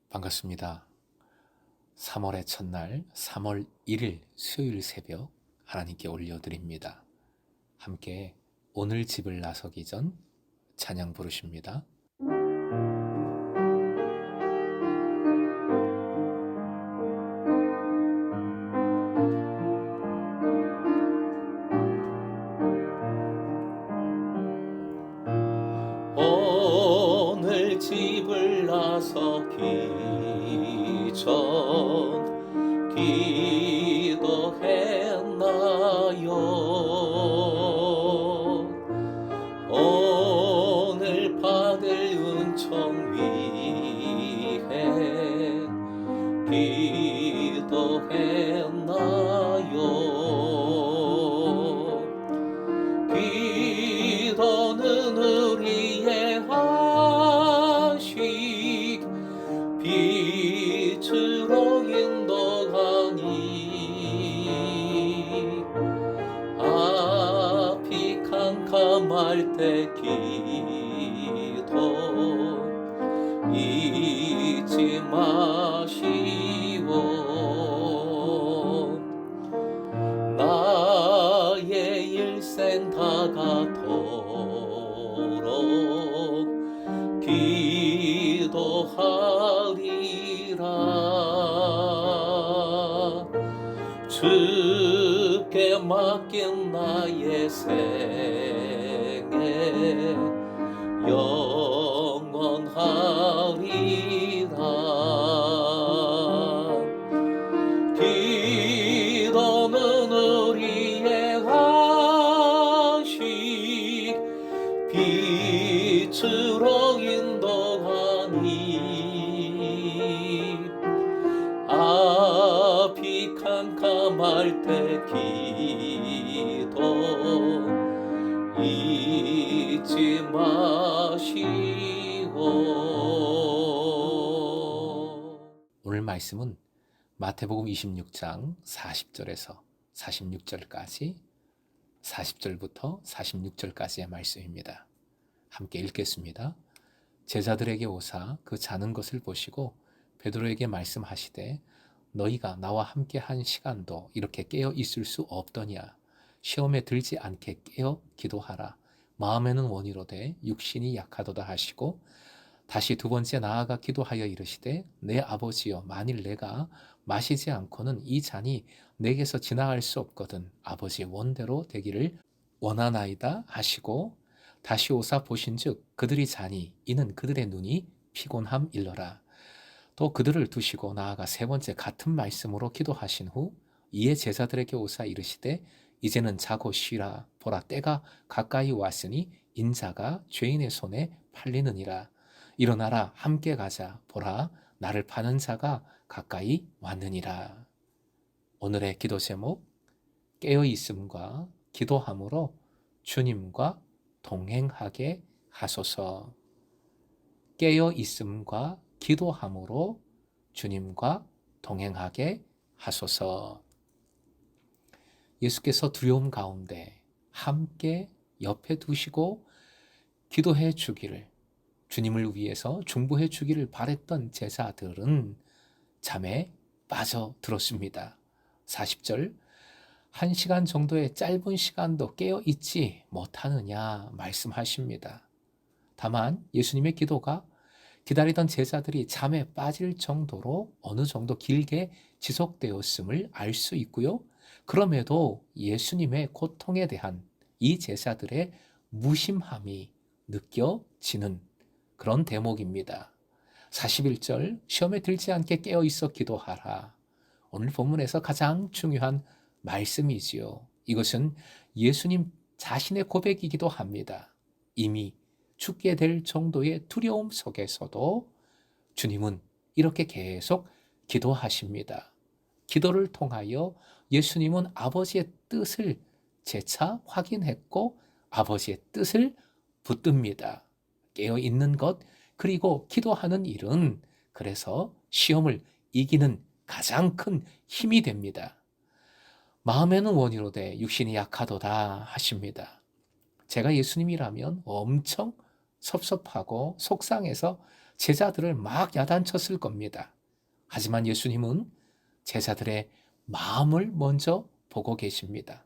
반갑습니다. 3월의 첫날 3월 1일 수요일 새벽 하나님께 올려드립니다. 함께 오늘 집을 나서기 전 찬양 부르십니다. 오늘 집을 나서기 전 기도했나요? 오늘 받을 은총 위해 기도했나요? 기도는 우리의 안식 빛으로 인도하니 앞이 캄캄할 때 기도 잊지 마시오. 나의 일생 다가도록 기도하리라. 주께 맡긴 나의 생애 영원하리라. 기도는 우리의 안식 빛으로 인도하니 앞이 캄캄할 때 기도 잊지 마시오. 오늘 말씀은 마태복음 26장 40절에서 46절까지 40절부터 46절까지의 말씀입니다. 함께 읽겠습니다. 제자들에게 오사 그 자는 것을 보시고 베드로에게 말씀하시되 너희가 나와 함께 한 시간도 이렇게 깨어 있을 수 없더냐. 시험에 들지 않게 깨어 기도하라. 마음에는 원이로되 육신이 약하도다 하시고 다시 두 번째 나아가 기도하여 이르시되 내 아버지여 만일 내가 마시지 않고는 이 잔이 내게서 지나갈 수 없거든 아버지의 원대로 되기를 원하나이다 하시고 다시 오사 보신즉 그들이 자니 이는 그들의 눈이 피곤함 일러라. 또 그들을 두시고 나아가 세 번째 같은 말씀으로 기도하신 후 이에 제자들에게 오사 이르시되 이제는 자고 쉬라. 보라 때가 가까이 왔으니 인자가 죄인의 손에 팔리느니라. 일어나라 함께 가자. 보라 나를 파는 자가 가까이 왔느니라. 오늘의 기도 제목 깨어있음과 기도함으로 주님과 동행하게 하소서. 깨어있음과 기도함으로 주님과 동행하게 하소서. 예수께서 두려움 가운데 함께 옆에 두시고 기도해 주기를, 주님을 위해서 중보해 주기를 바랬던 제자들은 잠에 빠져들었습니다. 40절 1시간 정도의 짧은 시간도 깨어 있지 못하느냐 말씀하십니다. 다만 예수님의 기도가 기다리던 제자들이 잠에 빠질 정도로 어느 정도 길게 지속되었음을 알 수 있고요. 그럼에도 예수님의 고통에 대한 이 제자들의 무심함이 느껴지는 그런 대목입니다. 41절 시험에 들지 않게 깨어 있어 기도하라. 오늘 본문에서 가장 중요한 말씀이지요. 이것은 예수님 자신의 고백이기도 합니다. 이미 죽게 될 정도의 두려움 속에서도 주님은 이렇게 계속 기도하십니다. 기도를 통하여 예수님은 아버지의 뜻을 재차 확인했고 아버지의 뜻을 붙듭니다. 깨어있는 것 그리고 기도하는 일은 그래서 시험을 이기는 가장 큰 힘이 됩니다. 마음에는 원이로되 육신이 약하도다 하십니다. 제가 예수님이라면 엄청 섭섭하고 속상해서 제자들을 막 야단쳤을 겁니다. 하지만 예수님은 제자들의 마음을 먼저 보고 계십니다.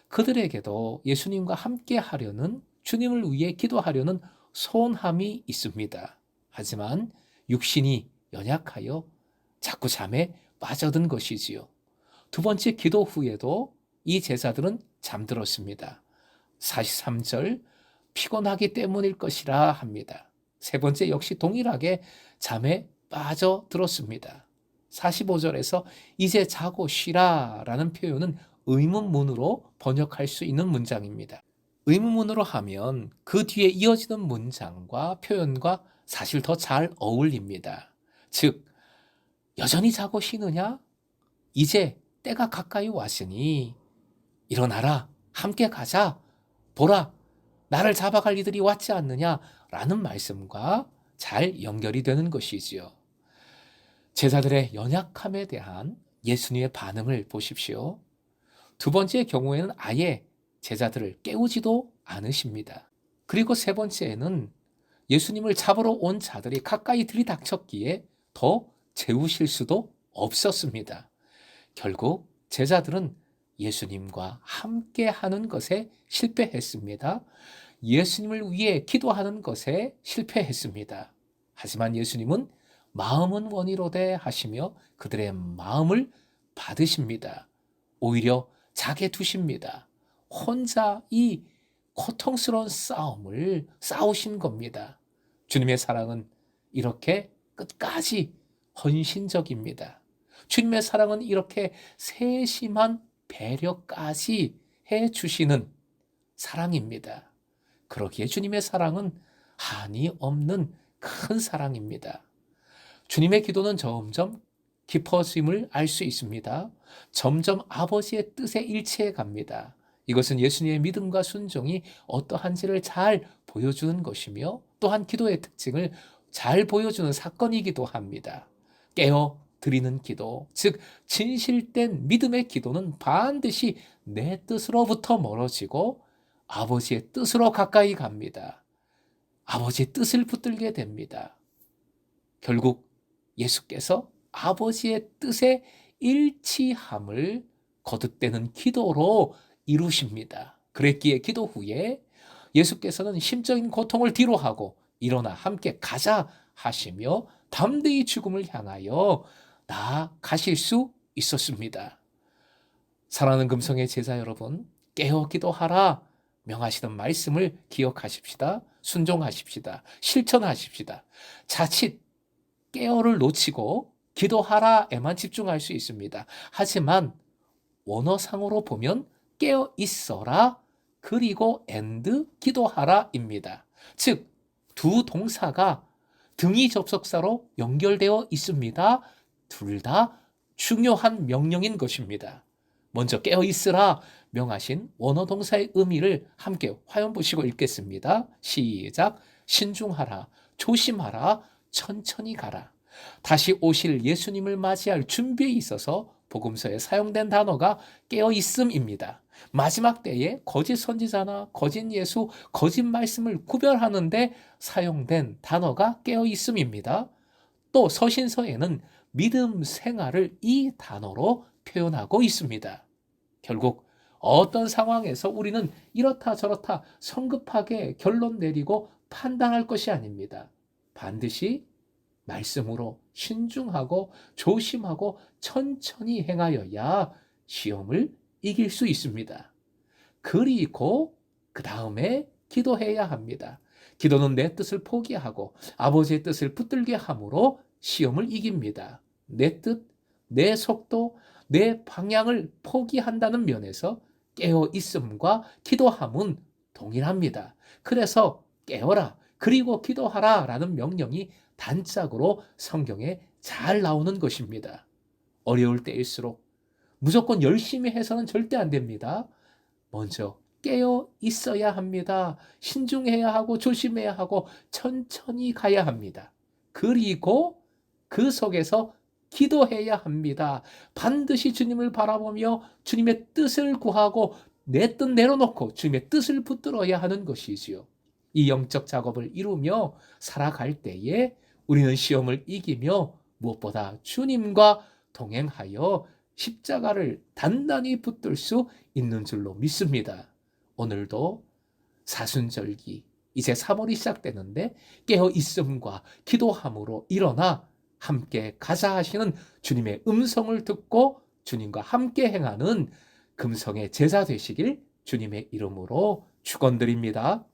그들에게도 예수님과 함께 하려는, 주님을 위해 기도하려는 소원함이 있습니다. 하지만 육신이 연약하여 자꾸 잠에 빠져든 것이지요. 두 번째 기도 후에도 이 제자들은 잠들었습니다. 43절, 피곤하기 때문일 것이라 합니다. 세 번째 역시 동일하게 잠에 빠져들었습니다. 45절에서 이제 자고 쉬라 라는 표현은 의문문으로 번역할 수 있는 문장입니다. 의문문으로 하면 그 뒤에 이어지는 문장과 표현과 사실 더 잘 어울립니다. 즉, 여전히 자고 쉬느냐? 이제 때가 가까이 왔으니 일어나라, 함께 가자, 보라, 나를 잡아갈 이들이 왔지 않느냐? 라는 말씀과 잘 연결이 되는 것이지요. 제자들의 연약함에 대한 예수님의 반응을 보십시오. 두 번째 경우에는 아예 제자들을 깨우지도 않으십니다. 그리고 세 번째에는 예수님을 잡으러 온 자들이 가까이 들이닥쳤기에 더 재우실 수도 없었습니다. 결국 제자들은 예수님과 함께 하는 것에 실패했습니다. 예수님을 위해 기도하는 것에 실패했습니다. 하지만 예수님은 마음은 원이로되 하시며 그들의 마음을 받으십니다. 오히려 자게 두십니다. 혼자 이 고통스러운 싸움을 싸우신 겁니다. 주님의 사랑은 이렇게 끝까지 헌신적입니다. 주님의 사랑은 이렇게 세심한 배려까지 해주시는 사랑입니다. 그러기에 주님의 사랑은 한이 없는 큰 사랑입니다. 주님의 기도는 점점 깊어짐을 알 수 있습니다. 점점 아버지의 뜻에 일치해 갑니다. 이것은 예수님의 믿음과 순종이 어떠한지를 잘 보여주는 것이며 또한 기도의 특징을 잘 보여주는 사건이기도 합니다. 깨어 드리는 기도, 즉 진실된 믿음의 기도는 반드시 내 뜻으로부터 멀어지고 아버지의 뜻으로 가까이 갑니다. 아버지의 뜻을 붙들게 됩니다. 결국 예수께서 아버지의 뜻에 일치함을 거듭되는 기도로 이루십니다. 그랬기에 기도 후에 예수께서는 심적인 고통을 뒤로하고 일어나 함께 가자 하시며 담대히 죽음을 향하여 나아가실 수 있었습니다. 사랑하는 금성의 제자 여러분, 깨어 기도하라 명하시던 말씀을 기억하십시다. 순종하십시다. 실천하십시다. 자칫 깨어를 놓치고 기도하라에만 집중할 수 있습니다. 하지만 원어상으로 보면 깨어 있어라 그리고 and 기도하라입니다. 즉, 두 동사가 등위 접속사로 연결되어 있습니다. 둘 다 중요한 명령인 것입니다. 먼저 깨어 있으라 명하신 원어 동사의 의미를 함께 화연 보시고 읽겠습니다. 시작. 신중하라, 조심하라, 천천히 가라. 다시 오실 예수님을 맞이할 준비에 있어서 복음서에 사용된 단어가 깨어 있음입니다. 마지막 때에 거짓 선지자나 거짓 예수, 거짓 말씀을 구별하는데 사용된 단어가 깨어 있음입니다. 또 서신서에는 믿음 생활을 이 단어로 표현하고 있습니다. 결국 어떤 상황에서 우리는 이렇다 저렇다 성급하게 결론 내리고 판단할 것이 아닙니다. 반드시 말씀으로 신중하고 조심하고 천천히 행하여야 시험을 이길 수 있습니다. 그리고 그 다음에 기도해야 합니다. 기도는 내 뜻을 포기하고 아버지의 뜻을 붙들게 함으로 시험을 이깁니다. 내 뜻, 내 속도, 내 방향을 포기한다는 면에서 깨어 있음과 기도함은 동일합니다. 그래서 깨어라 그리고 기도하라 라는 명령이 단짝으로 성경에 잘 나오는 것입니다. 어려울 때일수록 무조건 열심히 해서는 절대 안 됩니다. 먼저 깨어 있어야 합니다. 신중해야 하고 조심해야 하고 천천히 가야 합니다. 그리고 그 속에서 기도해야 합니다. 반드시 주님을 바라보며 주님의 뜻을 구하고 내 뜻 내려놓고 주님의 뜻을 붙들어야 하는 것이지요. 이 영적 작업을 이루며 살아갈 때에 우리는 시험을 이기며 무엇보다 주님과 동행하여 십자가를 단단히 붙들 수 있는 줄로 믿습니다. 오늘도 사순절기, 이제 3월이 시작되는데 깨어 있음과 기도함으로 일어나 함께 가자 하시는 주님의 음성을 듣고 주님과 함께 행하는 금성의 제자 되시길 주님의 이름으로 축원드립니다.